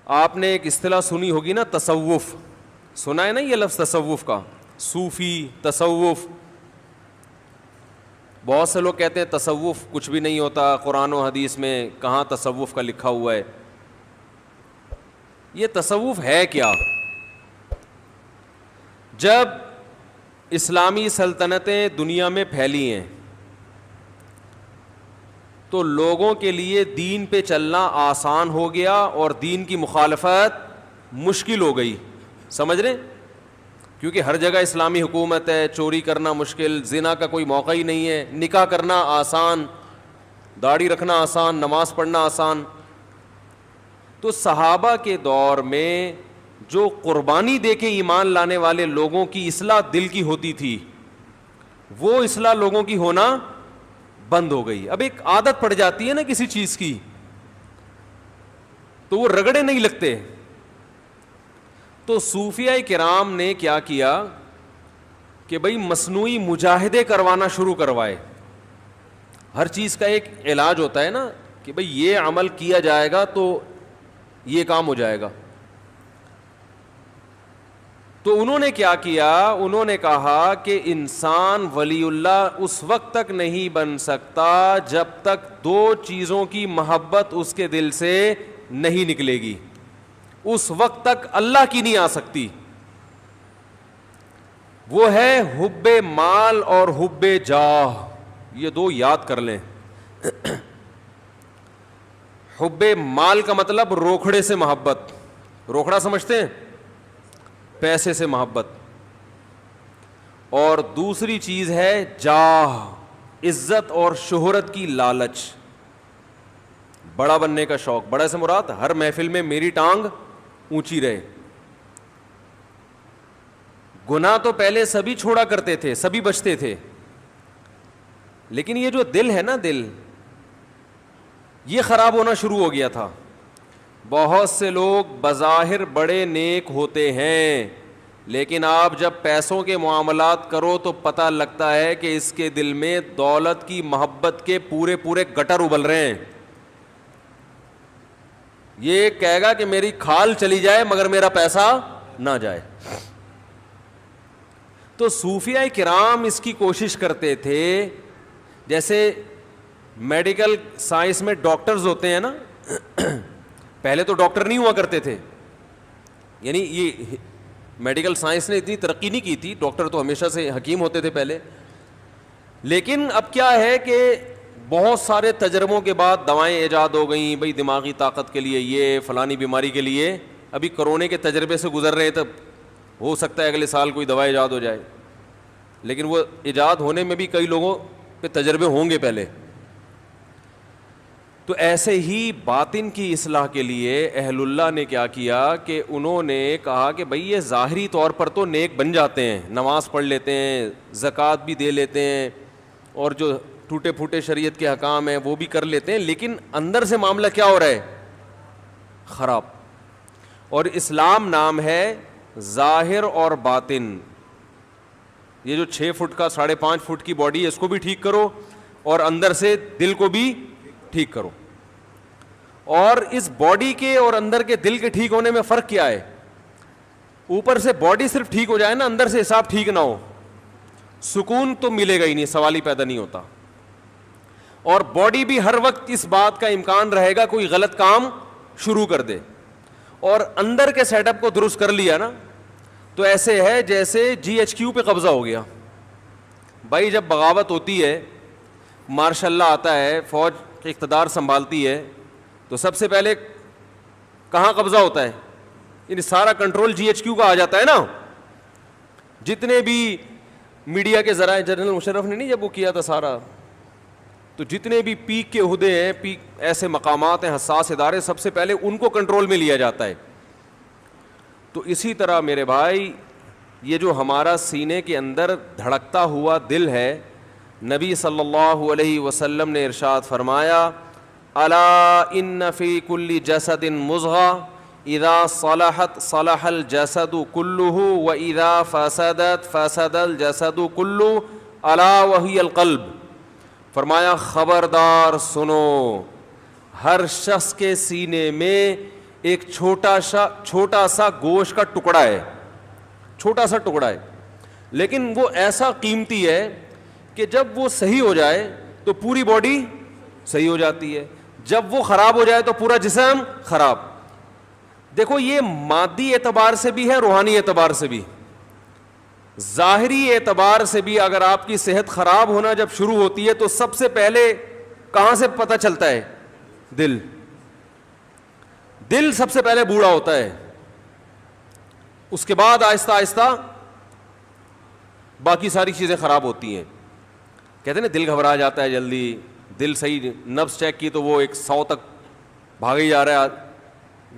آپ نے ایک اصطلاح سنی ہوگی نا، تصوف، سنا ہے نا یہ لفظ تصوف کا، صوفی تصوف. بہت سے لوگ کہتے ہیں تصوف کچھ بھی نہیں ہوتا، قرآن و حدیث میں کہاں تصوف کا لکھا ہوا ہے. یہ تصوف ہے کیا؟ جب اسلامی سلطنتیں دنیا میں پھیلی ہیں تو لوگوں کے لیے دین پہ چلنا آسان ہو گیا اور دین کی مخالفت مشکل ہو گئی. سمجھ رہے؟ کیونکہ ہر جگہ اسلامی حکومت ہے، چوری کرنا مشکل، زنا کا کوئی موقع ہی نہیں ہے، نکاح کرنا آسان، داڑھی رکھنا آسان، نماز پڑھنا آسان. تو صحابہ کے دور میں جو قربانی دے کے ایمان لانے والے لوگوں کی اصلاح دل کی ہوتی تھی، وہ اصلاح لوگوں کی ہونا بند ہو گئی. اب ایک عادت پڑ جاتی ہے نا کسی چیز کی، تو وہ رگڑے نہیں لگتے. تو صوفیاء کرام نے کیا کیا کہ بھئی مصنوعی مجاہدے کروانا شروع کروائے. ہر چیز کا ایک علاج ہوتا ہے نا کہ بھئی یہ عمل کیا جائے گا تو یہ کام ہو جائے گا. تو انہوں نے کیا کیا؟ انہوں نے کہا کہ انسان ولی اللہ اس وقت تک نہیں بن سکتا جب تک دو چیزوں کی محبت اس کے دل سے نہیں نکلے گی. اس وقت تک اللہ کی نہیں آ سکتی. وہ ہے حب مال اور حب جاہ. یہ دو یاد کر لیں. حب مال کا مطلب روکھڑے سے محبت، روکھڑا سمجھتے ہیں؟ پیسے سے محبت. اور دوسری چیز ہے جاہ، عزت اور شہرت کی لالچ، بڑا بننے کا شوق. بڑا سے مراد ہر محفل میں میری ٹانگ اونچی رہے. گناہ تو پہلے سبھی چھوڑا کرتے تھے، سبھی بچتے تھے، لیکن یہ جو دل ہے نا، دل یہ خراب ہونا شروع ہو گیا تھا. بہت سے لوگ بظاہر بڑے نیک ہوتے ہیں، لیکن آپ جب پیسوں کے معاملات کرو تو پتہ لگتا ہے کہ اس کے دل میں دولت کی محبت کے پورے پورے گٹر ابل رہے ہیں. یہ کہے گا کہ میری کھال چلی جائے مگر میرا پیسہ نہ جائے. تو صوفیاء کرام اس کی کوشش کرتے تھے. جیسے میڈیکل سائنس میں ڈاکٹرز ہوتے ہیں نا، پہلے تو ڈاکٹر نہیں ہوا کرتے تھے، یعنی یہ میڈیکل سائنس نے اتنی ترقی نہیں کی تھی، ڈاکٹر تو ہمیشہ سے حکیم ہوتے تھے پہلے. لیکن اب کیا ہے کہ بہت سارے تجربوں کے بعد دوائیں ایجاد ہو گئیں، بھئی دماغی طاقت کے لیے، یہ فلانی بیماری کے لیے. ابھی کرونے کے تجربے سے گزر رہے تب ہو سکتا ہے اگلے سال کوئی دوا ایجاد ہو جائے، لیکن وہ ایجاد ہونے میں بھی کئی لوگوں پہ تجربے ہوں گے پہلے. تو ایسے ہی باطن کی اصلاح کے لیے اہل اللہ نے کیا کیا کہ انہوں نے کہا کہ بھئی یہ ظاہری طور پر تو نیک بن جاتے ہیں، نماز پڑھ لیتے ہیں، زکوٰۃ بھی دے لیتے ہیں، اور جو ٹوٹے پھوٹے شریعت کے احکام ہیں وہ بھی کر لیتے ہیں، لیکن اندر سے معاملہ کیا ہو رہا ہے؟ خراب. اور اسلام نام ہے ظاہر اور باطن. یہ جو 6 فٹ کا 5.5 فٹ کی باڈی ہے اس کو بھی ٹھیک کرو، اور اندر سے دل کو بھی ٹھیک کرو. اور اس باڈی کے اور اندر کے دل کے ٹھیک ہونے میں فرق کیا ہے؟ اوپر سے باڈی صرف ٹھیک ہو جائے نا، اندر سے حساب ٹھیک نہ ہو، سکون تو ملے گا ہی نہیں، سوال ہی پیدا نہیں ہوتا. اور باڈی بھی ہر وقت اس بات کا امکان رہے گا کوئی غلط کام شروع کر دے. اور اندر کے سیٹ اپ کو درست کر لیا نا تو ایسے ہے جیسے GHQ پہ قبضہ ہو گیا. بھائی جب بغاوت ہوتی ہے، مارشاء اللہ آتا ہے، فوج اقتدار سنبھالتی ہے، تو سب سے پہلے کہاں قبضہ ہوتا ہے؟ یعنی سارا کنٹرول GHQ کا آ جاتا ہے نا. جتنے بھی میڈیا کے ذرائع، جنرل مشرف نے نہیں جب وہ کیا تھا سارا، تو جتنے بھی پیک کے عہدے ہیں، پیک ایسے مقامات ہیں، حساس ادارے، سب سے پہلے ان کو کنٹرول میں لیا جاتا ہے. تو اسی طرح میرے بھائی یہ جو ہمارا سینے کے اندر دھڑکتا ہوا دل ہے، نبی صلی اللہ علیہ وسلم نے ارشاد فرمایا، الا ان فی کل جسد مضغہ اذا صلحت صلح الجسد کلہ واذا فسدت فسد الجسد کلہ الا وہی القلب. فرمایا خبردار سنو، ہر شخص کے سینے میں ایک چھوٹا سا گوشت کا ٹکڑا ہے, چھوٹا سا ٹکڑا ہے, لیکن وہ ایسا قیمتی ہے کہ جب وہ صحیح ہو جائے تو پوری باڈی صحیح ہو جاتی ہے, جب وہ خراب ہو جائے تو پورا جسم خراب. دیکھو یہ مادی اعتبار سے بھی ہے, روحانی اعتبار سے بھی. ظاہری اعتبار سے بھی اگر آپ کی صحت خراب ہونا جب شروع ہوتی ہے تو سب سے پہلے کہاں سے پتہ چلتا ہے؟ دل. دل سب سے پہلے بوڑھا ہوتا ہے, اس کے بعد آہستہ آہستہ باقی ساری چیزیں خراب ہوتی ہیں. کہتے ہیں نا دل گھبرا جاتا ہے جلدی, دل صحیح نبض چیک کی تو وہ 100 تک بھاگ ہی جا رہا ہے,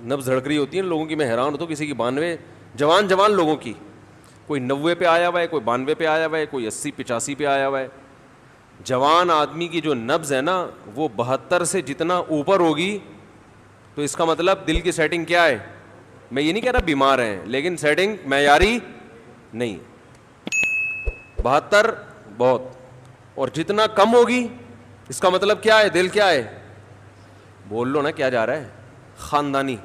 نبض دھڑک رہی ہوتی ہے لوگوں کی. میں حیران ہوتا ہوں, کسی کی 92, جوان لوگوں کی, کوئی 90 پہ آیا ہوا ہے, کوئی 92 پہ آیا ہوا ہے, کوئی 80-85 پہ آیا ہوا ہے. جوان آدمی کی جو نبض ہے نا وہ 72 سے جتنا اوپر ہوگی تو اس کا مطلب دل کی سیٹنگ کیا ہے. میں یہ نہیں کہہ رہا بیمار ہیں, لیکن سیٹنگ معیاری نہیں. 72 بہت, اور جتنا کم ہوگی اس کا مطلب کیا ہے؟ دل کیا ہے؟ بول لو نا کیا جا رہا ہے؟ خاندانی.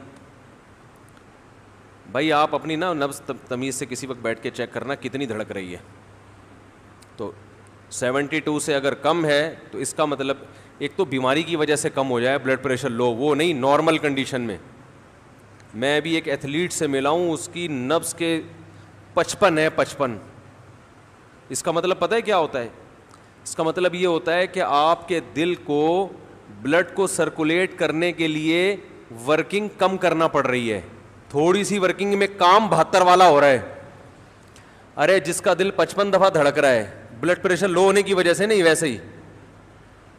بھائی آپ اپنی نا نبض تمیز سے کسی وقت بیٹھ کے چیک کرنا کتنی دھڑک رہی ہے. تو 72 سے اگر کم ہے تو اس کا مطلب ایک تو بیماری کی وجہ سے کم ہو جائے, بلڈ پریشر لو, وہ نہیں, نارمل کنڈیشن میں. میں بھی ایک ایتھلیٹ سے ملا ہوں, اس کی نبض کے 55 ہے, 55. اس کا مطلب پتہ ہے کیا ہوتا ہے؟ اس کا مطلب یہ ہوتا ہے کہ آپ کے دل کو بلڈ کو سرکولیٹ کرنے کے لیے ورکنگ کم کرنا پڑ رہی ہے. تھوڑی سی ورکنگ میں کام 72 والا ہو رہا ہے. ارے جس کا دل 55 دفعہ دھڑک رہا ہے, بلڈ پریشر لو ہونے کی وجہ سے نہیں, ویسے ہی,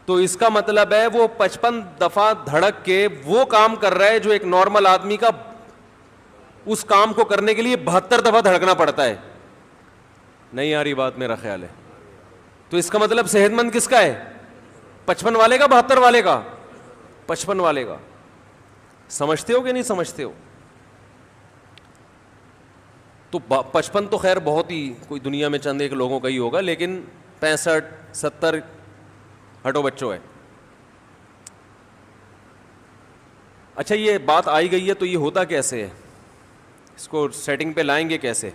تو اس کا مطلب ہے وہ 55 دفعہ دھڑک کے وہ کام کر رہا ہے جو ایک نارمل آدمی کا اس کام کو کرنے کے لیے 72 دفعہ دھڑکنا پڑتا ہے. نہیں آ رہی بات, میرا خیال ہے. تو اس کا مطلب صحت مند کس کا ہے؟ 55 والے کا, 72 والے کا؟ 55 والے کا. سمجھتے ہو کہ نہیں سمجھتے ہو؟ تو 55 تو خیر بہت ہی, کوئی دنیا میں چند ایک لوگوں کا ہی ہوگا, لیکن 65 70 ہٹو بچوں ہے. اچھا یہ بات آئی گئی ہے تو یہ ہوتا کیسے ہے, اس کو سیٹنگ پہ لائیں گے کیسے؟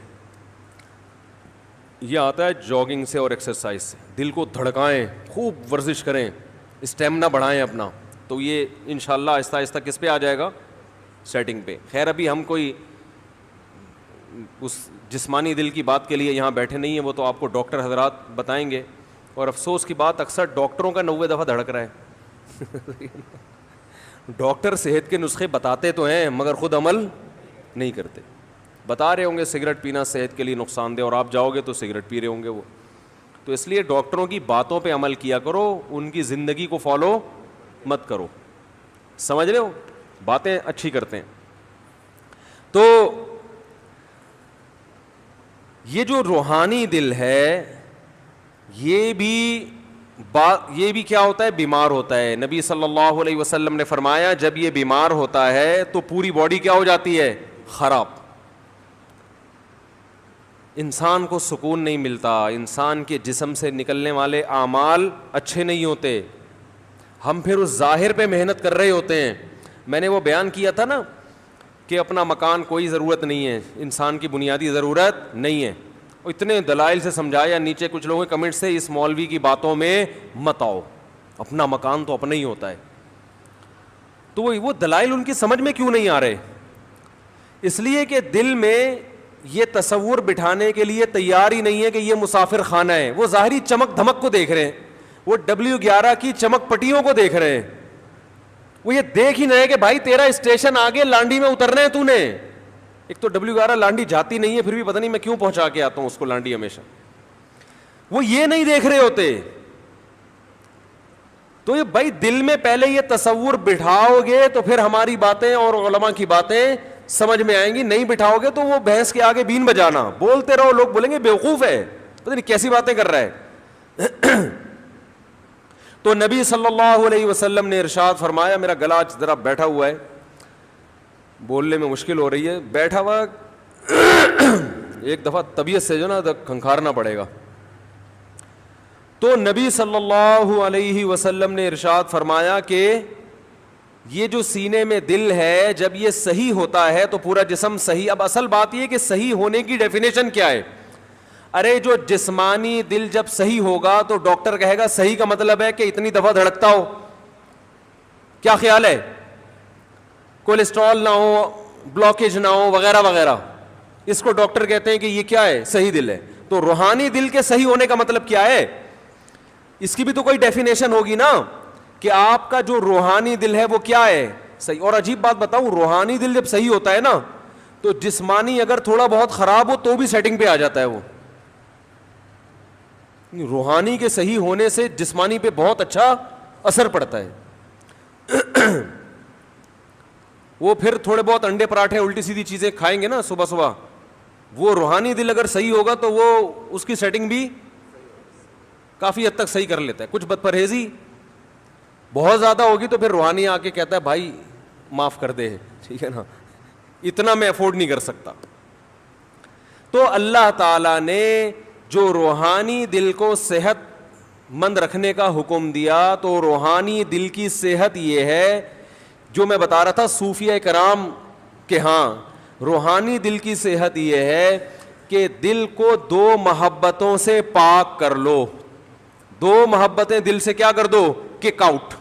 یہ آتا ہے جاگنگ سے اور ایکسرسائز سے. دل کو دھڑکائیں, خوب ورزش کریں, اسٹیمنا بڑھائیں اپنا, تو یہ انشاءاللہ آہستہ آہستہ کس پہ آ جائے گا؟ سیٹنگ پہ. خیر ابھی ہم کوئی اس جسمانی دل کی بات کے لیے یہاں بیٹھے نہیں ہیں, وہ تو آپ کو ڈاکٹر حضرات بتائیں گے. اور افسوس کی بات, اکثر ڈاکٹروں کا 90 دفعہ دھڑک رہا ہے. ڈاکٹر صحت کے نسخے بتاتے تو ہیں مگر خود عمل نہیں کرتے. بتا رہے ہوں گے سگریٹ پینا صحت کے لیے نقصان دہ, اور آپ جاؤ گے تو سگریٹ پی رہے ہوں گے وہ. تو اس لیے ڈاکٹروں کی باتوں پہ عمل کیا کرو, ان کی زندگی کو فالو مت کرو. سمجھ رہے ہو, باتیں اچھی کرتے ہیں. تو یہ جو روحانی دل ہے یہ بھی کیا ہوتا ہے؟ بیمار ہوتا ہے. نبی صلی اللہ علیہ وسلم نے فرمایا جب یہ بیمار ہوتا ہے تو پوری باڈی کیا ہو جاتی ہے؟ خراب. انسان کو سکون نہیں ملتا, انسان کے جسم سے نکلنے والے اعمال اچھے نہیں ہوتے. ہم پھر اس ظاہر پہ محنت کر رہے ہوتے ہیں. میں نے وہ بیان کیا تھا نا کہ اپنا مکان کوئی ضرورت نہیں ہے, انسان کی بنیادی ضرورت نہیں ہے. اتنے دلائل سے سمجھایا, نیچے کچھ لوگوں کے کمنٹ سے اس مولوی کی باتوں میں مت آؤ, اپنا مکان تو اپنا ہی ہوتا ہے. تو وہ دلائل ان کی سمجھ میں کیوں نہیں آ رہے؟ اس لیے کہ دل میں یہ تصور بٹھانے کے لیے تیار ہی نہیں ہے کہ یہ مسافر خانہ ہے. وہ ظاہری چمک دھمک کو دیکھ رہے ہیں, وہ W11 کی چمک پٹیوں کو دیکھ رہے ہیں. وہ یہ دیکھ ہی نہیں ہے کہ بھائی تیرا اسٹیشن آگے لانڈی میں اترنا ہے تو نے. ایک تو W11 لانڈی جاتی نہیں ہے, پھر بھی پتہ نہیں میں کیوں پہنچا کے آتا ہوں اس کو لانڈی ہمیشہ. وہ یہ نہیں دیکھ رہے ہوتے. تو یہ بھائی دل میں پہلے یہ تصور بٹھاؤ گے تو پھر ہماری باتیں اور علماء کی باتیں سمجھ میں آئیں گی. نہیں بٹھاؤ گے تو وہ بھینس کے آگے بین بجانا, بولتے رہو, لوگ بولیں گے بیوقوف ہے, پتہ نہیں کیسی باتیں کر رہا ہے. تو نبی صلی اللہ علیہ وسلم نے ارشاد فرمایا, میرا گلا ذرا بیٹھا ہوا ہے, بولنے میں مشکل ہو رہی ہے, بیٹھا ہوا ایک دفعہ طبیعت سے جو نا کھنکھارنا پڑے گا. تو نبی صلی اللہ علیہ وسلم نے ارشاد فرمایا کہ یہ جو سینے میں دل ہے جب یہ صحیح ہوتا ہے تو پورا جسم صحیح. اب اصل بات یہ کہ صحیح ہونے کی ڈیفینیشن کیا ہے؟ ارے جو جسمانی دل جب صحیح ہوگا تو ڈاکٹر کہے گا صحیح کا مطلب ہے کہ اتنی دفعہ دھڑکتا ہو. کیا خیال ہے؟ کولیسٹرول نہ ہو, بلاکیج نہ ہو, وغیرہ وغیرہ. اس کو ڈاکٹر کہتے ہیں کہ یہ کیا ہے؟ صحیح دل ہے. تو روحانی دل کے صحیح ہونے کا مطلب کیا ہے؟ اس کی بھی تو کوئی ڈیفینیشن ہوگی نا, کہ آپ کا جو روحانی دل ہے وہ کیا ہے؟ صحیح. اور عجیب بات بتاؤں, روحانی دل جب صحیح ہوتا ہے نا تو جسمانی اگر تھوڑا بہت خراب ہو تو بھی سیٹنگ پہ آ جاتا ہے. وہ روحانی کے صحیح ہونے سے جسمانی پہ بہت اچھا اثر پڑتا ہے. وہ پھر تھوڑے بہت انڈے پراٹھے الٹی سیدھی چیزیں کھائیں گے نا صبح صبح, وہ روحانی دل اگر صحیح ہوگا تو وہ اس کی سیٹنگ بھی کافی حد تک صحیح کر لیتا ہے. کچھ بد پرہیزی بہت زیادہ ہوگی تو پھر روحانی آ کے کہتا ہے بھائی معاف کر دے, ٹھیک ہے نا, اتنا میں افورڈ نہیں کر سکتا. تو اللہ تعالیٰ نے جو روحانی دل کو صحت مند رکھنے کا حکم دیا, تو روحانی دل کی صحت یہ ہے جو میں بتا رہا تھا صوفیہ کرام کے ہاں روحانی دل کی صحت یہ ہے کہ دل کو دو محبتوں سے پاک کر لو. دو محبتیں دل سے کیا کر دو؟ Kick out.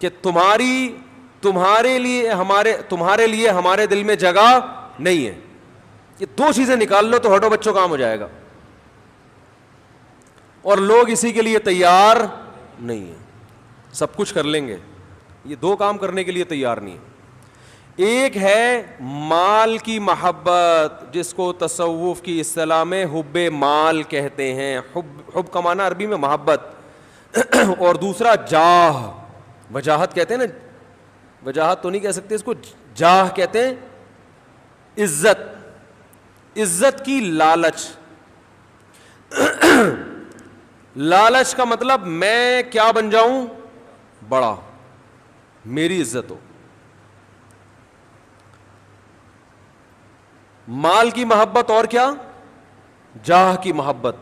کہ تمہارے لیے ہمارے دل میں جگہ نہیں ہے. یہ دو چیزیں نکال لو تو ہٹو بچوں کام ہو جائے گا. اور لوگ اسی کے لیے تیار نہیں ہیں. سب کچھ کر لیں گے, یہ دو کام کرنے کے لیے تیار نہیں ہے. ایک ہے مال کی محبت, جس کو تصوف کی اصطلاح میں حب مال کہتے ہیں. حب کا معنی عربی میں محبت, اور دوسرا جاہ, وجاہت کہتے ہیں نا, وجاہت تو نہیں کہہ سکتے اس کو, جاہ کہتے ہیں عزت. عزت کی لالچ. لالچ کا مطلب میں کیا بن جاؤں؟ بڑا, میری عزت ہو. مال کی محبت اور کیا؟ جاہ کی محبت.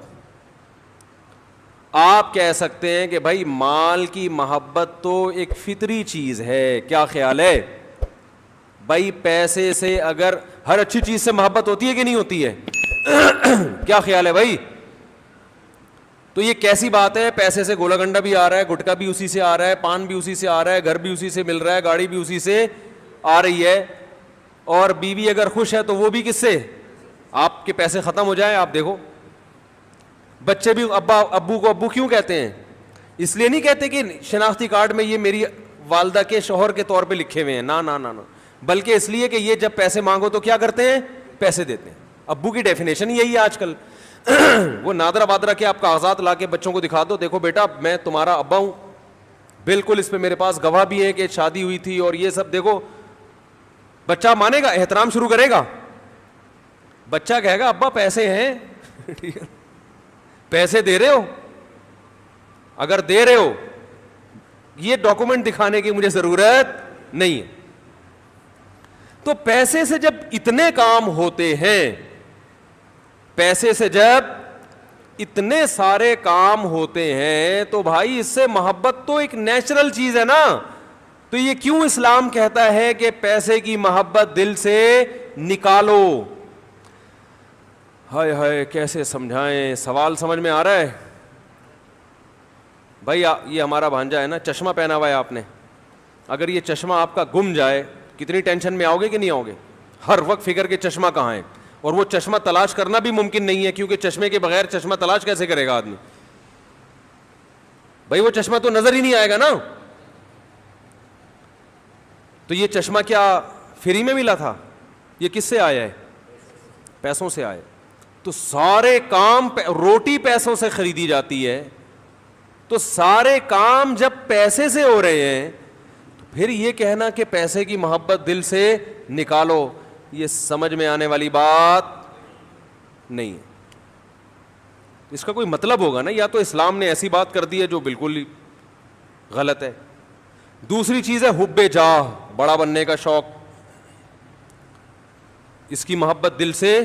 آپ کہہ سکتے ہیں کہ بھائی مال کی محبت تو ایک فطری چیز ہے. کیا خیال ہے بھائی؟ پیسے سے اگر ہر اچھی چیز سے محبت ہوتی ہے کہ نہیں ہوتی ہے؟ کیا خیال ہے بھائی؟ تو یہ کیسی بات ہے؟ پیسے سے گولا گنڈا بھی آ رہا ہے, گٹکا بھی اسی سے آ رہا ہے, پان بھی اسی سے آ رہا ہے, گھر بھی اسی سے مل رہا ہے, گاڑی بھی اسی سے آ رہی ہے, اور بیوی اگر خوش ہے تو وہ بھی کس سے؟ آپ کے پیسے ختم ہو جائیں. آپ دیکھو بچے بھی ابو کو ابو کیوں کہتے ہیں؟ اس لیے نہیں کہتے کہ شناختی کارڈ میں یہ میری والدہ کے شوہر کے طور پہ لکھے ہوئے ہیں, نا نا نا نا, بلکہ اس لیے کہ یہ جب پیسے مانگو تو کیا کرتے ہیں؟ پیسے دیتے ہیں. ابو کی ڈیفینیشن یہی ہے آج کل. وہ نادرا بادرا کے آپ کاغذات لا کے بچوں کو دکھا دو, دیکھو بیٹا میں تمہارا ابا ہوں, بالکل اس پہ میرے پاس گواہ بھی ہے کہ شادی ہوئی تھی اور یہ سب. دیکھو بچہ مانے گا, احترام شروع کرے گا. بچہ کہے گا ابا پیسے ہیں, پیسے دے رہے ہو؟ اگر دے رہے ہو یہ ڈاکومنٹ دکھانے کی مجھے ضرورت نہیں ہے. تو پیسے سے جب اتنے کام ہوتے ہیں, پیسے سے جب اتنے سارے کام ہوتے ہیں, تو بھائی اس سے محبت تو ایک نیچرل چیز ہے نا. تو یہ کیوں اسلام کہتا ہے کہ پیسے کی محبت دل سے نکالو؟ ہائے ہائے کیسے سمجھائیں؟ سوال سمجھ میں آ رہا ہے بھائی؟ یہ ہمارا بھانجا ہے نا, چشمہ پہنا ہوا ہے آپ نے, اگر یہ چشمہ آپ کا گم جائے کتنی ٹینشن میں آؤ گے کہ نہیں آؤ گے؟ ہر وقت فکر کہ چشمہ کہاں ہے, اور وہ چشمہ تلاش کرنا بھی ممکن نہیں ہے, کیونکہ چشمے کے بغیر چشمہ تلاش کیسے کرے گا آدمی؟ بھائی وہ چشمہ تو نظر ہی نہیں آئے گا نا. تو یہ چشمہ کیا فری میں ملا تھا؟ یہ کس سے آیا ہے؟ پیسوں سے آیا. تو سارے کام, روٹی پیسوں سے خریدی جاتی ہے, تو سارے کام جب پیسے سے ہو رہے ہیں تو پھر یہ کہنا کہ پیسے کی محبت دل سے نکالو, یہ سمجھ میں آنے والی بات نہیں ہے. اس کا کوئی مطلب ہوگا نا, یا تو اسلام نے ایسی بات کر دی ہے جو بالکل ہی غلط ہے. دوسری چیز ہے حب جاہ, بڑا بننے کا شوق. اس کی محبت دل سے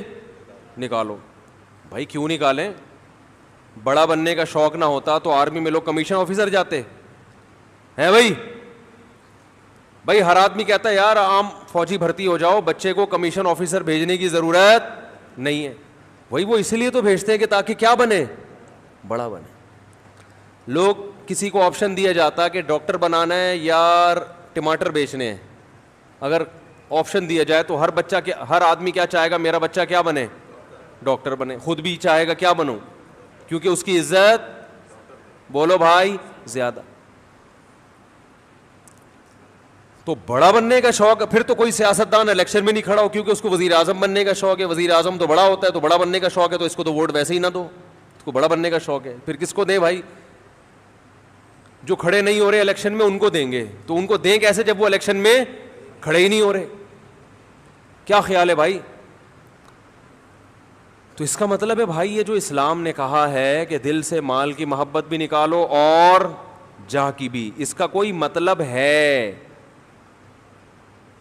نکالو. بھائی کیوں نکالیں؟ بڑا بننے کا شوق نہ ہوتا تو آرمی میں لوگ کمیشن آفیسر جاتے ہیں بھائی. بھائی ہر آدمی کہتا ہے یار عام فوجی بھرتی ہو جاؤ, بچے کو کمیشن آفیسر بھیجنے کی ضرورت نہیں ہے. وہی وہ اس لیے تو بھیجتے ہیں کہ تاکہ کیا بنے, بڑا بنے. لوگ کسی کو آپشن دیا جاتا کہ ڈاکٹر بنانا ہے یا ٹماٹر بیچنے ہیں, اگر آپشن دیا جائے تو ہر آدمی کیا چاہے گا, میرا بچہ کیا بنے, ڈاکٹر بنے. خود بھی چاہے گا کیا بنوں, کیونکہ اس کی عزت, بولو بھائی, زیادہ. تو بڑا بننے کا شوق, پھر تو کوئی سیاستدان الیکشن میں نہیں کھڑا ہو کیونکہ اس کو وزیر اعظم بننے کا شوق ہے. وزیر اعظم تو بڑا ہوتا ہے, تو بڑا بننے کا شوق ہے, تو اس کو تو ووٹ ویسے ہی نہ دو, اس کو بڑا بننے کا شوق ہے. پھر کس کو دیں بھائی, جو کھڑے نہیں ہو رہے الیکشن میں ان کو دیں گے. تو ان کو دیں کیسے جب وہ الیکشن میں کھڑے ہی نہیں ہو رہے؟ کیا خیال ہے بھائی؟ تو اس کا مطلب ہے بھائی یہ جو اسلام نے کہا ہے کہ دل سے مال کی محبت بھی نکالو اور جاہ کی بھی, اس کا کوئی مطلب ہے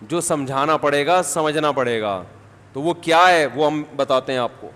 جو سمجھانا پڑے گا, سمجھنا پڑے گا. تو وہ کیا ہے وہ ہم بتاتے ہیں آپ کو.